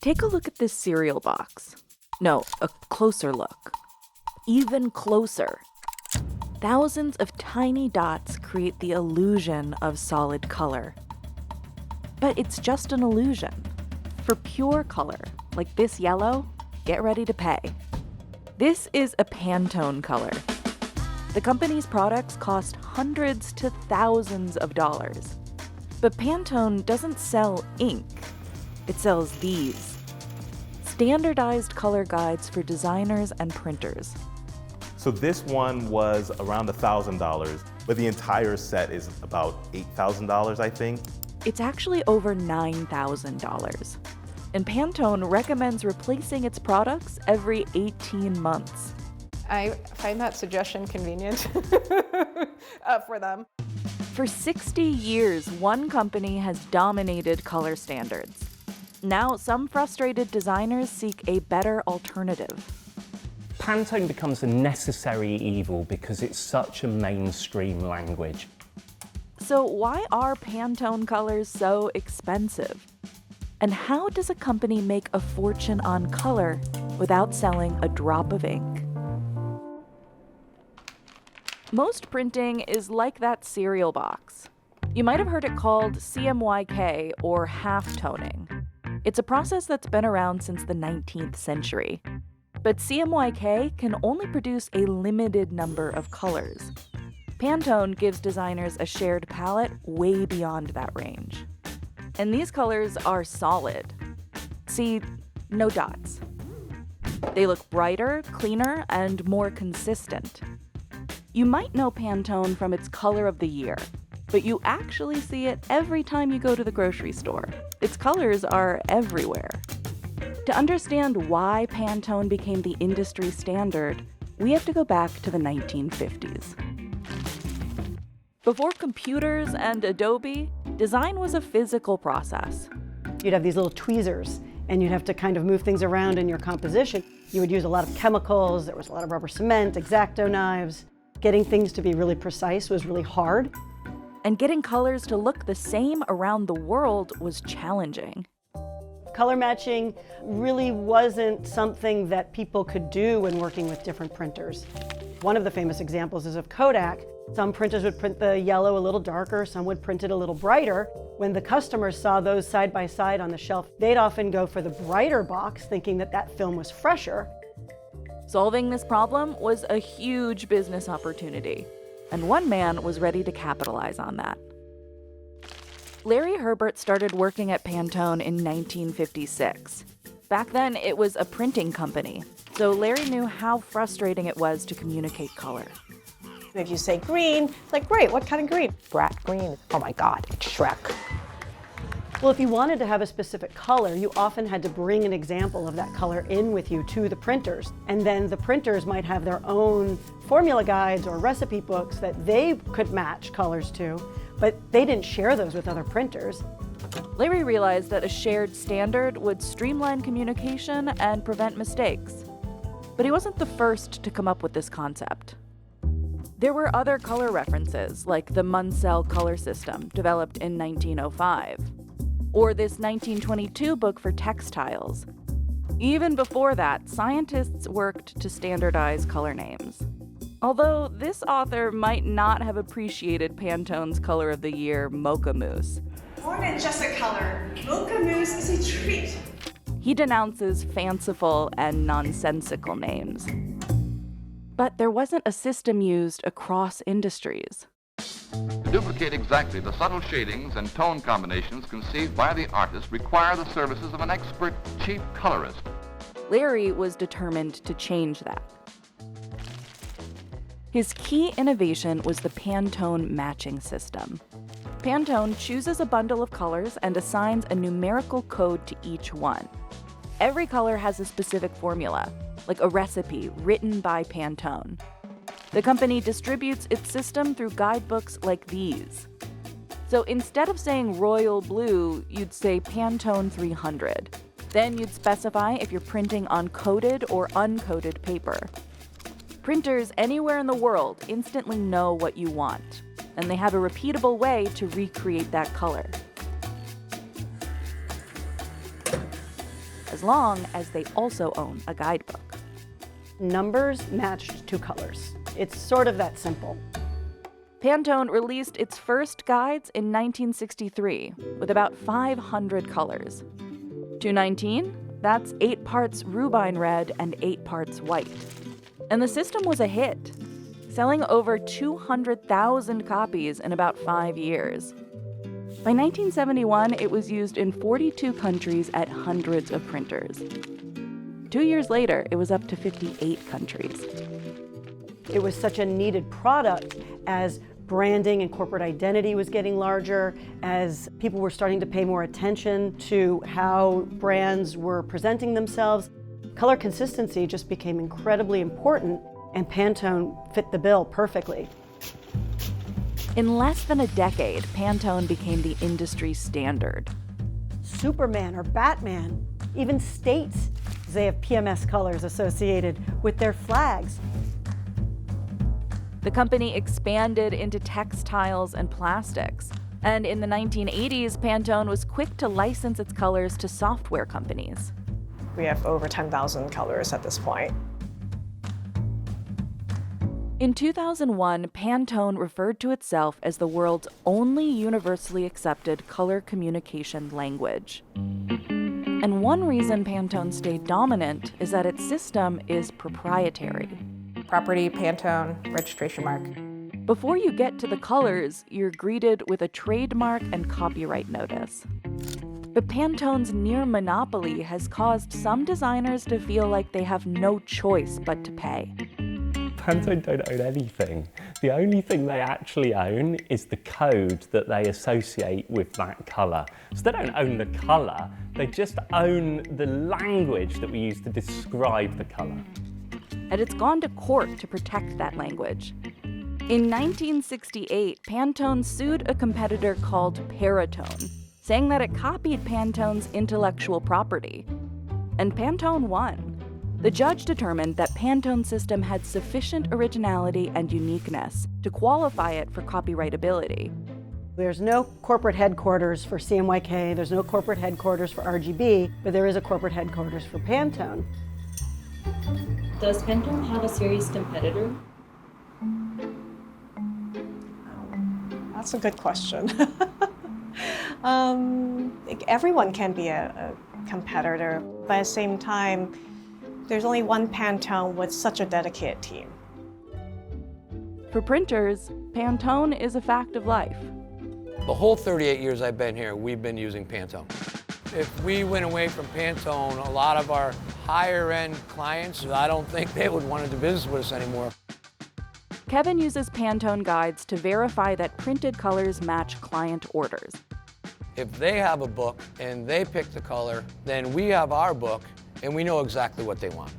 Take a look at this cereal box. No, a closer look. Even closer. Thousands of tiny dots create the illusion of solid color. But it's just an illusion. For pure color, like this yellow, get ready to pay. This is a Pantone color. The company's products cost hundreds to thousands of dollars. But Pantone doesn't sell ink. It sells these. Standardized color guides for designers and printers. So this one was around $1,000, but the entire set is about $8,000, I think. It's actually over $9,000. And Pantone recommends replacing its products every 18 months. I find that suggestion convenient for them. For 60 years, one company has dominated color standards. Now, some frustrated designers seek a better alternative. Pantone becomes a necessary evil because it's such a mainstream language. So why are Pantone colors so expensive? And how does a company make a fortune on color without selling a drop of ink? Most printing is like that cereal box. You might have heard it called CMYK, or half-toning. It's a process that's been around since the 19th century. But CMYK can only produce a limited number of colors. Pantone gives designers a shared palette way beyond that range. And these colors are solid. See, no dots. They look brighter, cleaner, and more consistent. You might know Pantone from its color of the year, but you actually see it every time you go to the grocery store. Its colors are everywhere. To understand why Pantone became the industry standard, we have to go back to the 1950s. Before computers and Adobe, design was a physical process. You'd have these little tweezers, and you'd have to kind of move things around in your composition. You would use a lot of chemicals, there was a lot of rubber cement, X-Acto knives. Getting things to be really precise was really hard. And getting colors to look the same around the world was challenging. Color matching really wasn't something that people could do when working with different printers. One of the famous examples is of Kodak. Some printers would print the yellow a little darker, some would print it a little brighter. When the customers saw those side by side on the shelf, they'd often go for the brighter box, thinking that that film was fresher. Solving this problem was a huge business opportunity, and one man was ready to capitalize on that. Larry Herbert started working at Pantone in 1956. Back then, it was a printing company, so Larry knew how frustrating it was to communicate color. If you say green, it's like, great, what kind of green? Brat green. Oh my God, it's Shrek. Well, if you wanted to have a specific color, you often had to bring an example of that color in with you to the printers. And then the printers might have their own formula guides or recipe books that they could match colors to, but they didn't share those with other printers. Larry realized that a shared standard would streamline communication and prevent mistakes. But he wasn't the first to come up with this concept. There were other color references, like the Munsell color system, developed in 1905. Or this 1922 book for textiles. Even before that, scientists worked to standardize color names. Although this author might not have appreciated Pantone's color of the year, Mocha Mousse. More than just a color, Mocha Mousse is a treat. He denounces fanciful and nonsensical names. But there wasn't a system used across industries. To duplicate exactly the subtle shadings and tone combinations conceived by the artist require the services of an expert cheap colorist. Larry was determined to change that. His key innovation was the Pantone matching system. Pantone chooses a bundle of colors and assigns a numerical code to each one. Every color has a specific formula, like a recipe written by Pantone. The company distributes its system through guidebooks like these. So instead of saying royal blue, you'd say Pantone 300. Then you'd specify if you're printing on coated or uncoated paper. Printers anywhere in the world instantly know what you want, and they have a repeatable way to recreate that color. as long as they also own a guidebook. Numbers matched to colors. It's sort of that simple. Pantone released its first guides in 1963 with about 500 colors. 219, that's 8 parts rubine red and 8 parts white. And the system was a hit, selling over 200,000 copies in about 5 years. By 1971, it was used in 42 countries at hundreds of printers. 2 years later, it was up to 58 countries. It was such a needed product as branding and corporate identity was getting larger, as people were starting to pay more attention to how brands were presenting themselves. Color consistency just became incredibly important, and Pantone fit the bill perfectly. In less than a decade, Pantone became the industry standard. Superman or Batman, even states, they have PMS colors associated with their flags. The company expanded into textiles and plastics. And in the 1980s, Pantone was quick to license its colors to software companies. We have over 10,000 colors at this point. In 2001, Pantone referred to itself as the world's only universally accepted color communication language. And one reason Pantone stayed dominant is that its system is proprietary. Property, Pantone, registration mark. Before you get to the colors, you're greeted with a trademark and copyright notice. But Pantone's near monopoly has caused some designers to feel like they have no choice but to pay. Pantone don't own anything. The only thing they actually own is the code that they associate with that colour. So they don't own the colour, they just own the language that we use to describe the colour. And it's gone to court to protect that language. In 1968, Pantone sued a competitor called Paratone, saying that it copied Pantone's intellectual property. And Pantone won. The judge determined that Pantone's system had sufficient originality and uniqueness to qualify it for copyrightability. There's no corporate headquarters for CMYK, there's no corporate headquarters for RGB, but there is a corporate headquarters for Pantone. Does Pantone have a serious competitor? That's a good question. Everyone can be a competitor, but at the same time, there's only one Pantone with such a dedicated team. For printers, Pantone is a fact of life. The whole 38 years I've been here, we've been using Pantone. If we went away from Pantone, a lot of our higher-end clients, I don't think they would want to do business with us anymore. Kevin uses Pantone guides to verify that printed colors match client orders. If they have a book and they pick the color, then we have our book and we know exactly what they want.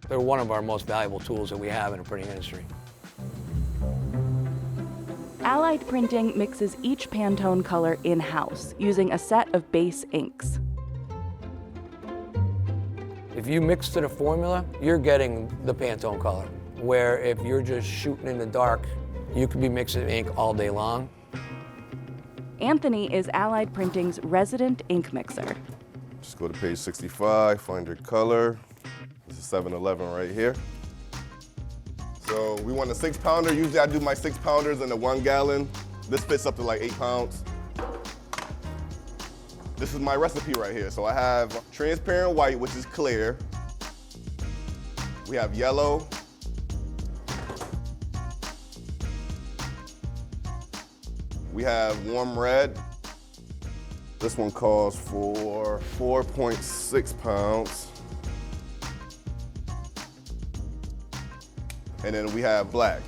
They're one of our most valuable tools that we have in the printing industry. Allied Printing mixes each Pantone color in-house using a set of base inks. If you mix to the formula, you're getting the Pantone color. Where if you're just shooting in the dark, you could be mixing ink all day long. Anthony is Allied Printing's resident ink mixer. Just go to page 65, find your color. This is 711 right here. So we want a 6-pounder. Usually I do my 6-pounders in a 1 gallon. This fits up to like 8 pounds. This is my recipe right here. So I have transparent white, which is clear. We have yellow. We have warm red. This one calls for 4.6 pounds. And then we have black.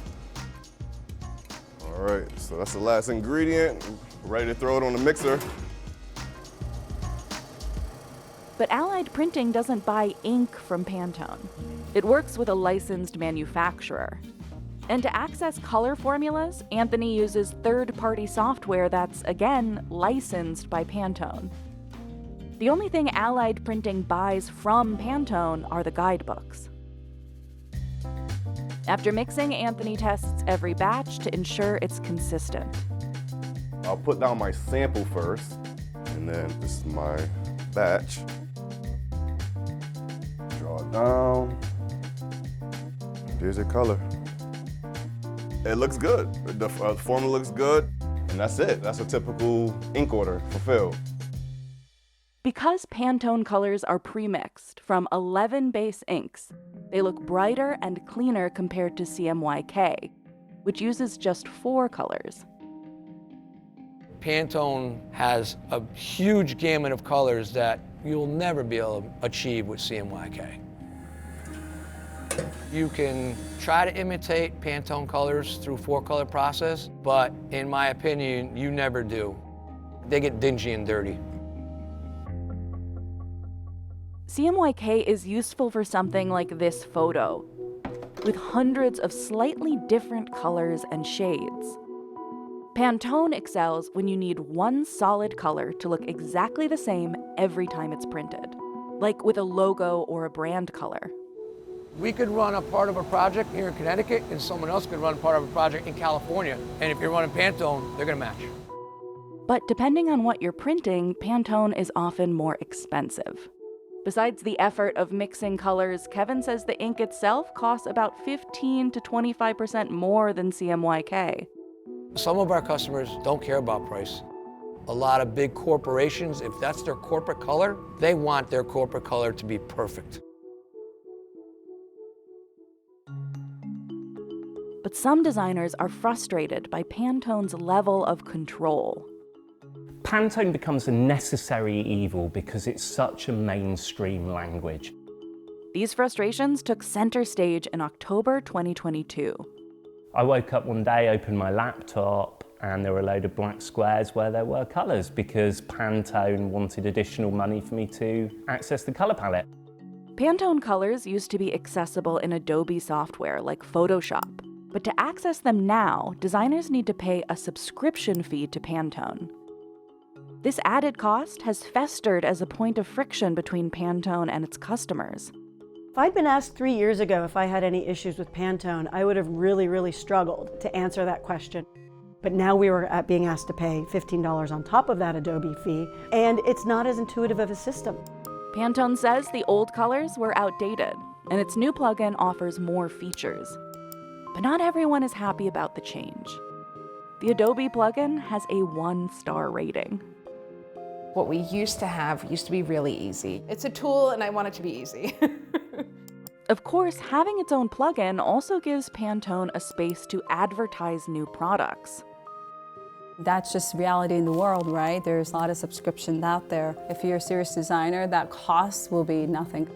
All right, so that's the last ingredient. Ready to throw it on the mixer. But Allied Printing doesn't buy ink from Pantone. It works with a licensed manufacturer. And to access color formulas, Anthony uses third-party software that's, again, licensed by Pantone. The only thing Allied Printing buys from Pantone are the guidebooks. After mixing, Anthony tests every batch to ensure it's consistent. I'll put down my sample first, and then this is my batch. Here's your color. It looks good. The formula looks good, and that's it. That's a typical ink order fulfilled. Because Pantone colors are pre-mixed from 11 base inks, they look brighter and cleaner compared to CMYK, which uses just 4 colors. Pantone has a huge gamut of colors that you'll never be able to achieve with CMYK. You can try to imitate Pantone colors through 4-color process, but in my opinion, you never do. They get dingy and dirty. CMYK is useful for something like this photo, with hundreds of slightly different colors and shades. Pantone excels when you need one solid color to look exactly the same every time it's printed, like with a logo or a brand color. We could run a part of a project here in Connecticut, and someone else could run part of a project in California. And if you're running Pantone, they're gonna match. But depending on what you're printing, Pantone is often more expensive. Besides the effort of mixing colors, Kevin says the ink itself costs about 15 to 25% more than CMYK. Some of our customers don't care about price. A lot of big corporations, if that's their corporate color, they want their corporate color to be perfect. But some designers are frustrated by Pantone's level of control. Pantone becomes a necessary evil because it's such a mainstream language. These frustrations took center stage in October 2022. I woke up one day, opened my laptop, and there were a load of black squares where there were colours because Pantone wanted additional money for me to access the colour palette. Pantone colors used to be accessible in Adobe software like Photoshop. But to access them now, designers need to pay a subscription fee to Pantone. This added cost has festered as a point of friction between Pantone and its customers. If I'd been asked 3 years ago if I had any issues with Pantone, I would have really struggled to answer that question. But now we were being asked to pay $15 on top of that Adobe fee, and it's not as intuitive of a system. Pantone says the old colors were outdated, and its new plugin offers more features. But not everyone is happy about the change. The Adobe plugin has a 1-star rating. What we used to have used to be really easy. It's a tool and I want it to be easy. Of course, having its own plugin also gives Pantone a space to advertise new products. That's just reality in the world, right? There's a lot of subscriptions out there. If you're a serious designer, that cost will be nothing.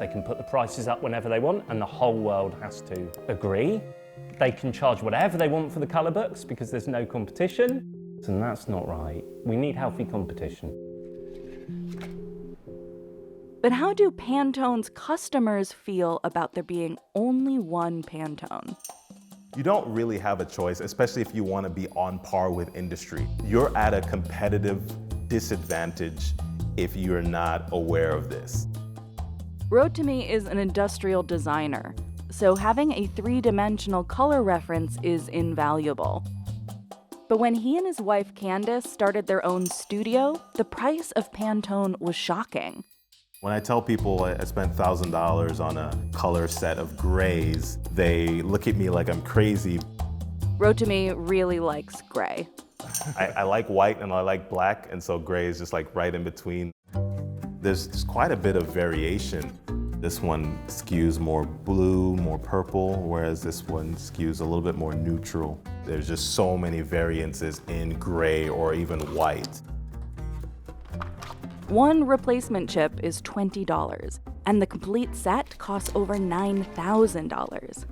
They can put the prices up whenever they want and the whole world has to agree. They can charge whatever they want for the colour books because there's no competition. And that's not right. We need healthy competition. But how do Pantone's customers feel about there being only one Pantone? You don't really have a choice, especially if you want to be on par with industry. You're at a competitive disadvantage if you're not aware of this. Rotimi is an industrial designer, so having a 3-dimensional color reference is invaluable. But when he and his wife Candace started their own studio, the price of Pantone was shocking. When I tell people I spent $1,000 on a color set of grays, they look at me like I'm crazy. Rotimi really likes gray. I like white and I like black, and so gray is just like right in between. There's quite a bit of variation. This one skews more blue, more purple, whereas this one skews a little bit more neutral. There's just so many variances in gray or even white. One replacement chip is $20, and the complete set costs over $9,000.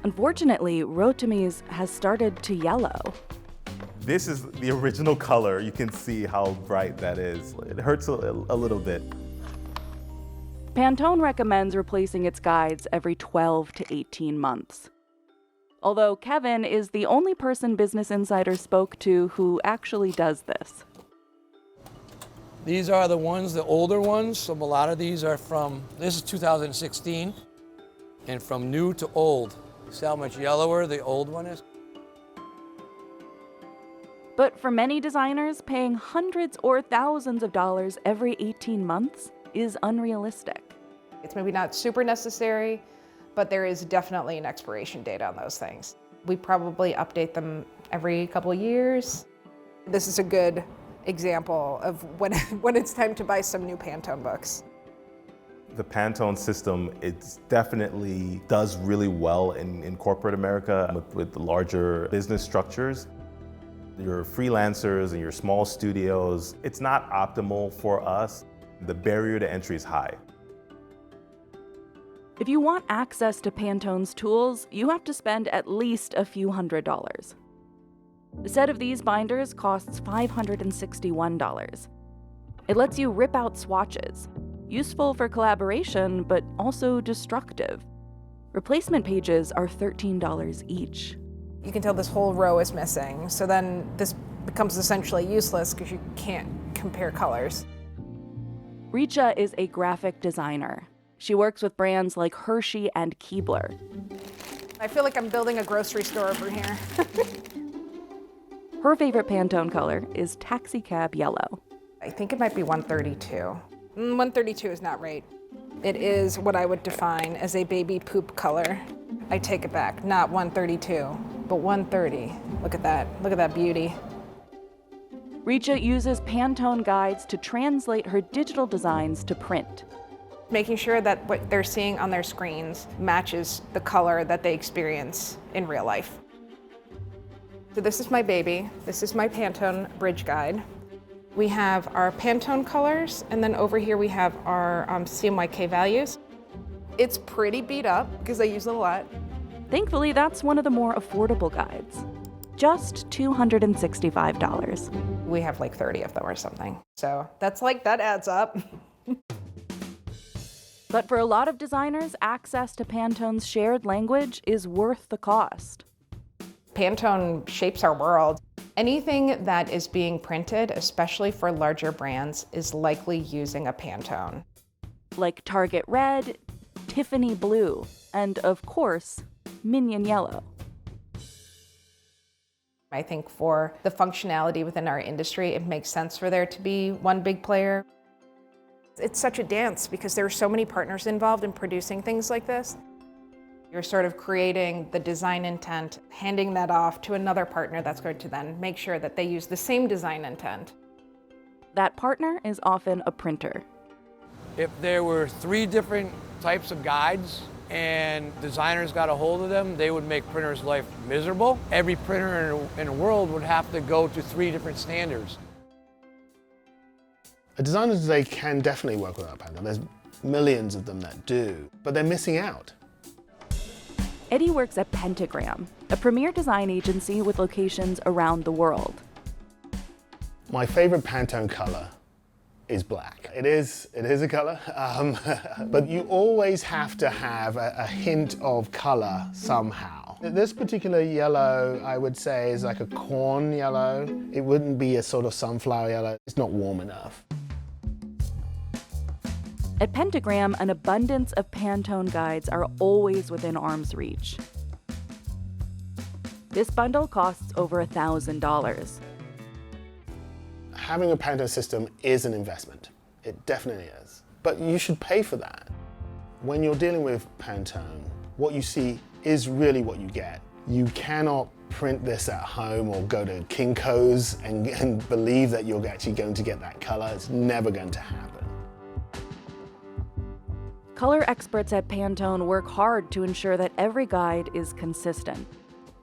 Unfortunately, Rotimi's has started to yellow. This is the original color. You can see how bright that is. It hurts a little bit. Pantone recommends replacing its guides every 12 to 18 months. Although Kevin is the only person Business Insider spoke to who actually does this. These are the ones, the older ones. So a lot of these are from, this is 2016, and from new to old. See how much yellower the old one is? But for many designers, paying hundreds or thousands of dollars every 18 months is unrealistic. It's maybe not super necessary, but there is definitely an expiration date on those things. We probably update them every couple of years. This is a good example of when it's time to buy some new Pantone books. The Pantone system, it definitely does really well in corporate America with larger business structures. Your freelancers and your small studios, it's not optimal for us. The barrier to entry is high. If you want access to Pantone's tools, you have to spend at least a few $100s. A set of these binders costs $561. It lets you rip out swatches, useful for collaboration, but also destructive. Replacement pages are $13 each. You can tell this whole row is missing, so then this becomes essentially useless because you can't compare colors. Richa is a graphic designer. She works with brands like Hershey and Keebler. I feel like I'm building a grocery store over here. Her favorite Pantone color is Taxi Cab Yellow. I think it might be 132. 132 is not right. It is what I would define as a baby poop color. I take it back, not 132, but 130. Look at that beauty. Richa uses Pantone guides to translate her digital designs to print. Making sure that what they're seeing on their screens matches the color that they experience in real life. So this is my baby. This is my Pantone bridge guide. We have our Pantone colors, and then over here we have our CMYK values. It's pretty beat up because I use it a lot. Thankfully, that's one of the more affordable guides. Just $265. We have like 30 of them or something. So that adds up. But for a lot of designers, access to Pantone's shared language is worth the cost. Pantone shapes our world. Anything that is being printed, especially for larger brands, is likely using a Pantone. Like Target Red, Tiffany Blue, and of course, Minion Yellow. I think for the functionality within our industry, it makes sense for there to be one big player. It's such a dance because there are so many partners involved in producing things like this. You're sort of creating the design intent, handing that off to another partner that's going to then make sure that they use the same design intent. That partner is often a printer. If there were 3 different types of guides and designers got a hold of them, they would make printers' life miserable. Every printer in the world would have to go to 3 different standards. A designer today can definitely work without Pantone. There's millions of them that do, but they're missing out. Eddie works at Pentagram, a premier design agency with locations around the world. My favorite Pantone color is black. It is a color, but you always have to have a hint of color somehow. This particular yellow, I would say, is like a corn yellow. It wouldn't be a sort of sunflower yellow. It's not warm enough. At Pentagram, an abundance of Pantone guides are always within arm's reach. This bundle costs over $1,000. Having a Pantone system is an investment. It definitely is. But you should pay for that. When you're dealing with Pantone, what you see is really what you get. You cannot print this at home or go to Kinko's and believe that you're actually going to get that color. It's never going to happen. Color experts at Pantone work hard to ensure that every guide is consistent.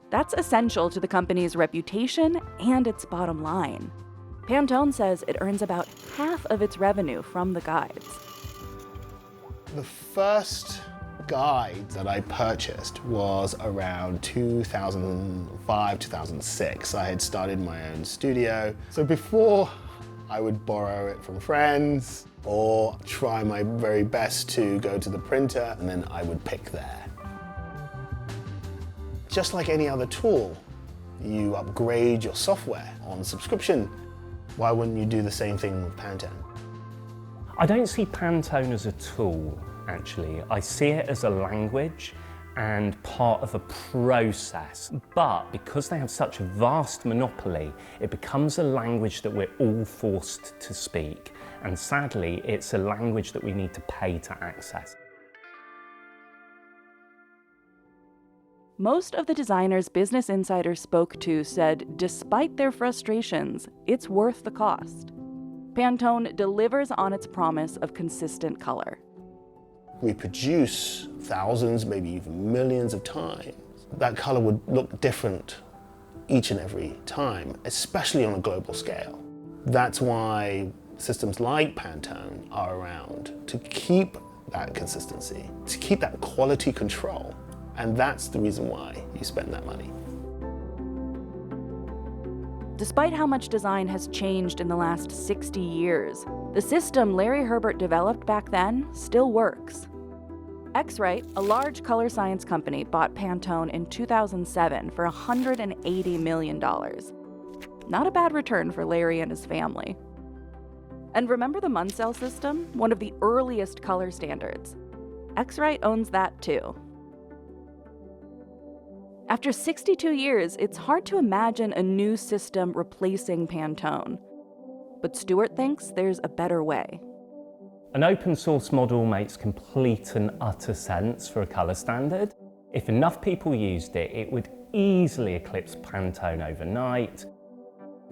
That's essential to the company's reputation and its bottom line. Pantone says it earns about half of its revenue from the guides. The first guide that I purchased was around 2005, 2006. I had started my own studio. So before I would borrow it from friends or try my very best to go to the printer, and then I would pick there. Just like any other tool, you upgrade your software on subscription. Why wouldn't you do the same thing with Pantone? I don't see Pantone as a tool, actually. I see it as a language, and part of a process. But because they have such a vast monopoly, it becomes a language that we're all forced to speak. And sadly, it's a language that we need to pay to access. Most of the designers Business Insider spoke to said, despite their frustrations, it's worth the cost. Pantone delivers on its promise of consistent color. We produce thousands, maybe even millions of times. That color would look different each and every time, especially on a global scale. That's why systems like Pantone are around, to keep that consistency, to keep that quality control. And that's the reason why you spend that money. Despite how much design has changed in the last 60 years, the system Larry Herbert developed back then still works. X-Rite, a large color science company, bought Pantone in 2007 for $180 million. Not a bad return for Larry and his family. And remember the Munsell system, one of the earliest color standards? X-Rite owns that too. After 62 years, it's hard to imagine a new system replacing Pantone. But Stewart thinks there's a better way. An open source model makes complete and utter sense for a color standard. If enough people used it, it would easily eclipse Pantone overnight.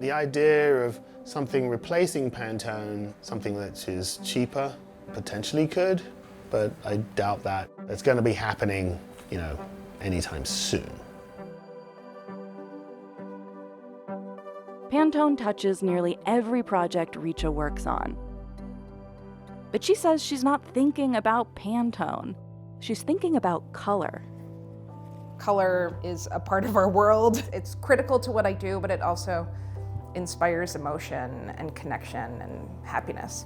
The idea of something replacing Pantone, something that is cheaper, potentially could, but I doubt that it's going to be happening, anytime soon. Pantone touches nearly every project Richa works on. But she says she's not thinking about Pantone. She's thinking about color. Color is a part of our world. It's critical to what I do, but it also inspires emotion and connection and happiness.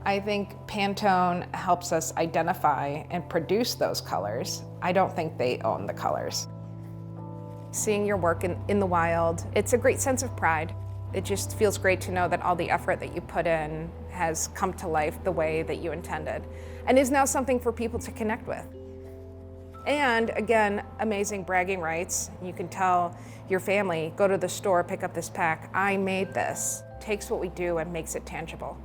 I think Pantone helps us identify and produce those colors. I don't think they own the colors. Seeing your work in the wild, it's a great sense of pride. It just feels great to know that all the effort that you put in has come to life the way that you intended and is now something for people to connect with. And again, amazing bragging rights. You can tell your family, go to the store, pick up this pack. I made this. Takes what we do and makes it tangible.